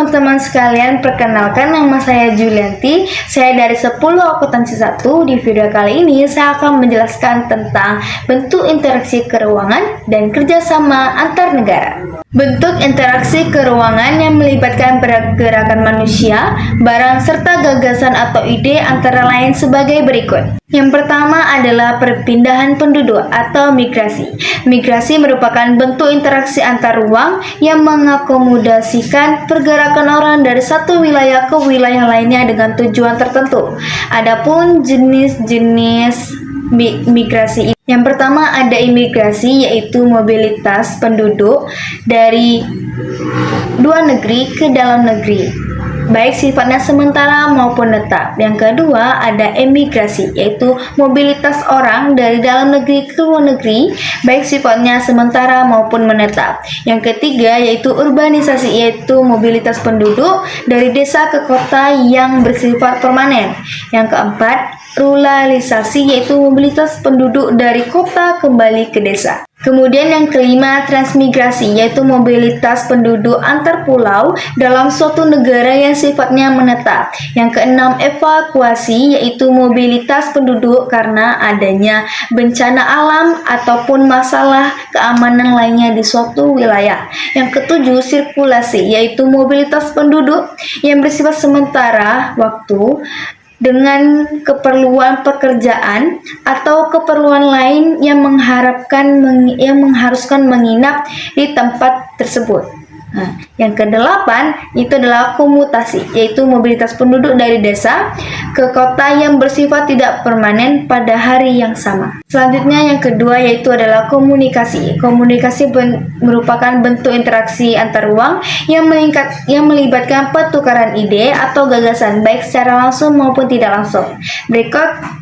teman-teman sekalian, perkenalkan nama saya Julianti. Saya dari 10 akuntansi 1. Di video kali ini saya akan menjelaskan tentang bentuk interaksi keuangan dan kerjasama antar negara. Bentuk interaksi keuangan yang melibatkan pergerakan manusia, barang, serta gagasan atau ide antara lain sebagai berikut. Yang pertama adalah perpindahan penduduk atau migrasi. Migrasi merupakan bentuk interaksi antar ruang yang mengakomodasikan pergerakan orang dari satu wilayah ke wilayah lainnya dengan tujuan tertentu. Adapun jenis-jenis migrasi, yang pertama ada imigrasi, yaitu mobilitas penduduk dari dua negeri ke dalam negeri, baik sifatnya sementara maupun tetap. Yang kedua ada emigrasi, yaitu mobilitas orang dari dalam negeri ke luar negeri, baik sifatnya sementara maupun menetap. Yang ketiga yaitu urbanisasi, yaitu mobilitas penduduk dari desa ke kota yang bersifat permanen. Yang keempat ruralisasi, yaitu mobilitas penduduk dari kota kembali ke desa. Kemudian yang kelima transmigrasi, yaitu mobilitas penduduk antar pulau dalam suatu negara yang sifatnya menetap. Yang keenam evakuasi, yaitu mobilitas penduduk karena adanya bencana alam ataupun masalah keamanan lainnya di suatu wilayah. Yang ketujuh sirkulasi, yaitu mobilitas penduduk yang bersifat sementara waktu dengan keperluan pekerjaan atau keperluan lain yang mengharuskan menginap di tempat tersebut. Yang kedelapan itu adalah komutasi, yaitu mobilitas penduduk dari desa ke kota yang bersifat tidak permanen pada hari yang sama. Selanjutnya yang kedua yaitu adalah komunikasi. Komunikasi merupakan bentuk interaksi antar ruang yang melibatkan pertukaran ide atau gagasan baik secara langsung maupun tidak langsung.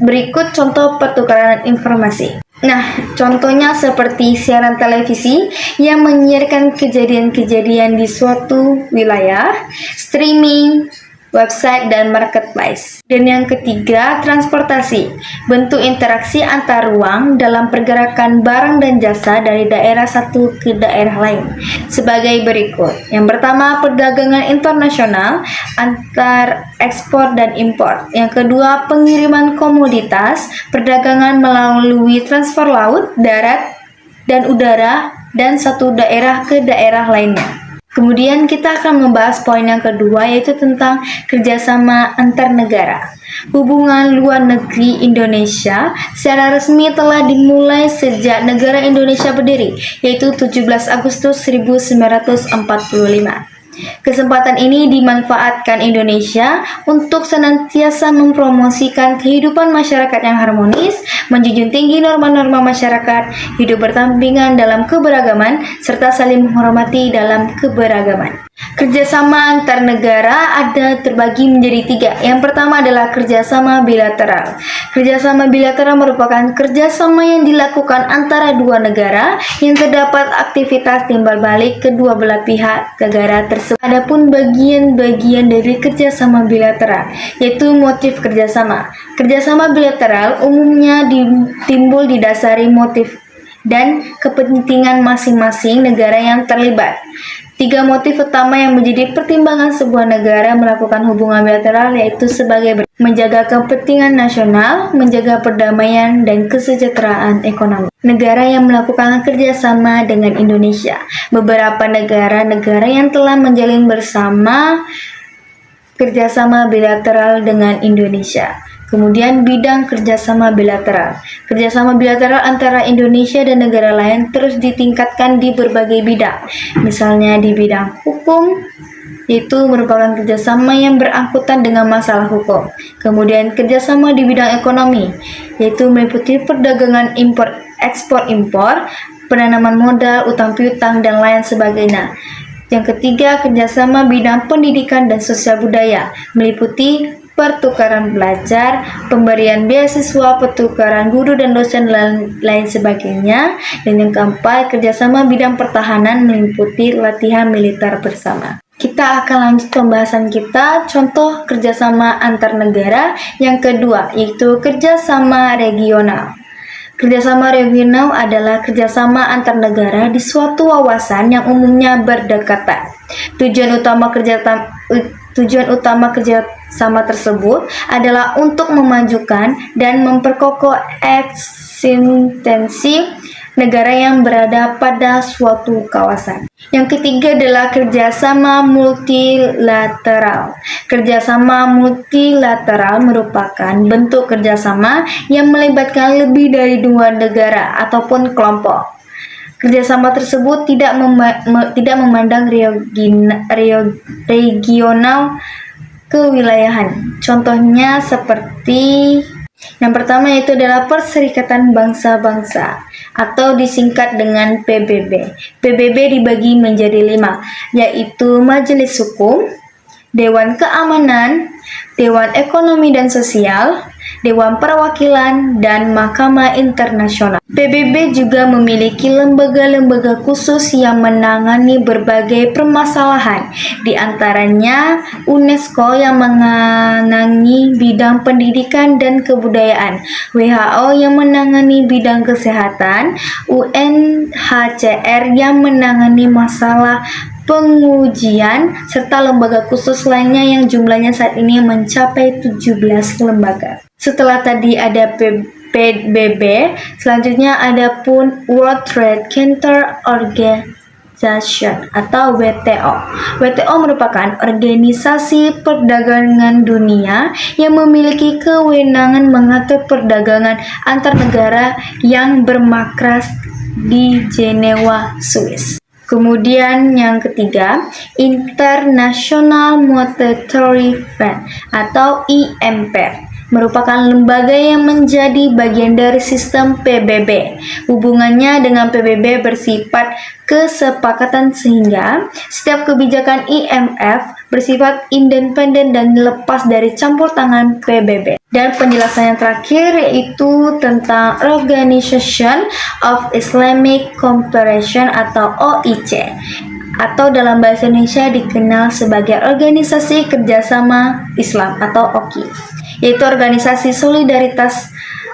Berikut contoh pertukaran informasi. Nah, contohnya seperti siaran televisi yang menyiarkan kejadian-kejadian di suatu wilayah, streaming, website, dan marketplace. Dan yang ketiga, transportasi, bentuk interaksi antar ruang dalam pergerakan barang dan jasa dari daerah satu ke daerah lain. Sebagai berikut. Yang pertama, perdagangan internasional antar ekspor dan impor. Yang kedua, pengiriman komoditas, perdagangan melalui transfer laut, darat, dan udara, dan satu daerah ke daerah lainnya. Kemudian kita akan membahas poin yang kedua, yaitu tentang kerjasama antar negara. Hubungan luar negeri Indonesia secara resmi telah dimulai sejak negara Indonesia berdiri, yaitu 17 Agustus 1945. Kesempatan ini dimanfaatkan Indonesia untuk senantiasa mempromosikan kehidupan masyarakat yang harmonis, menjunjung tinggi norma-norma masyarakat, hidup berdampingan dalam keberagaman, serta saling menghormati dalam keberagaman. Kerjasama antar negara ada terbagi menjadi 3. Yang pertama adalah kerjasama bilateral. Kerjasama bilateral merupakan kerjasama yang dilakukan antara dua negara yang terdapat aktivitas timbal balik kedua belah pihak negara tersebut. Adapun bagian-bagian dari kerjasama bilateral, yaitu motif kerjasama. Kerjasama bilateral umumnya timbul didasari motif dan kepentingan masing-masing negara yang terlibat. 3 motif utama yang menjadi pertimbangan sebuah negara melakukan hubungan bilateral, yaitu sebagai menjaga kepentingan nasional, menjaga perdamaian dan kesejahteraan ekonomi. Negara yang melakukan kerjasama dengan Indonesia. Beberapa negara-negara yang telah menjalin bersama kerjasama bilateral dengan Indonesia. Kemudian bidang kerjasama bilateral. Kerjasama bilateral antara Indonesia dan negara lain terus ditingkatkan di berbagai bidang. Misalnya di bidang hukum, yaitu merupakan kerjasama yang berangkutan dengan masalah hukum. Kemudian kerjasama di bidang ekonomi, yaitu meliputi perdagangan ekspor-impor, penanaman modal, utang piutang, dan lain sebagainya. Yang ketiga, kerjasama bidang pendidikan dan sosial budaya, meliputi pertukaran belajar, pemberian beasiswa, pertukaran guru dan dosen, dan lain sebagainya. Dan yang keempat, kerjasama bidang pertahanan meliputi latihan militer bersama. Kita akan lanjut pembahasan kita, contoh kerjasama antar negara yang kedua, yaitu kerjasama regional. Kerjasama regional adalah kerjasama antar negara di suatu wawasan yang umumnya berdekatan. Tujuan utama kerjasama tersebut adalah untuk memajukan dan memperkokoh eksistensi negara yang berada pada suatu kawasan. Yang ketiga adalah kerjasama multilateral. Kerjasama multilateral merupakan bentuk kerjasama yang melibatkan lebih dari dua negara ataupun kelompok. Kerjasama tersebut tidak memandang regional kewilayahan. Contohnya seperti yang pertama yaitu adalah Perserikatan Bangsa-Bangsa atau disingkat dengan PBB. PBB dibagi menjadi 5, yaitu Majelis Hukum, Dewan Keamanan, Dewan Ekonomi dan Sosial, Dewan Perwakilan, dan Mahkamah Internasional. PBB juga memiliki lembaga-lembaga khusus yang menangani berbagai permasalahan, di antaranya UNESCO yang menangani bidang pendidikan dan kebudayaan, WHO yang menangani bidang kesehatan, UNHCR yang menangani masalah pengujian, serta lembaga khusus lainnya yang jumlahnya saat ini mencapai 17 lembaga. Setelah tadi ada PBB, selanjutnya ada pun World Trade Center Organization atau WTO. WTO merupakan organisasi perdagangan dunia yang memiliki kewenangan mengatur perdagangan antar negara yang bermarkas di Jenewa, Swiss. Kemudian yang ketiga, International Monetary Fund atau IMF merupakan lembaga yang menjadi bagian dari sistem PBB. Hubungannya dengan PBB bersifat kesepakatan sehingga setiap kebijakan IMF bersifat independen dan lepas dari campur tangan PBB. Dan penjelasan yang terakhir yaitu tentang Organization of Islamic Cooperation atau OIC, atau dalam bahasa Indonesia dikenal sebagai Organisasi Kerjasama Islam atau OKI, yaitu organisasi solidaritas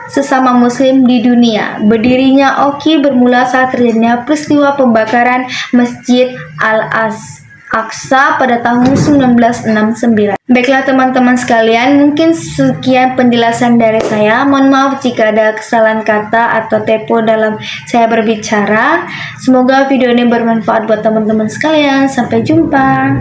sesama muslim di dunia. Berdirinya OKI bermula saat terjadinya peristiwa pembakaran Masjid Al-Aqsa pada tahun 1969. Baiklah teman-teman sekalian, mungkin sekian penjelasan dari saya. Mohon maaf jika ada kesalahan kata atau typo dalam saya berbicara. Semoga video ini bermanfaat buat teman-teman sekalian. Sampai jumpa.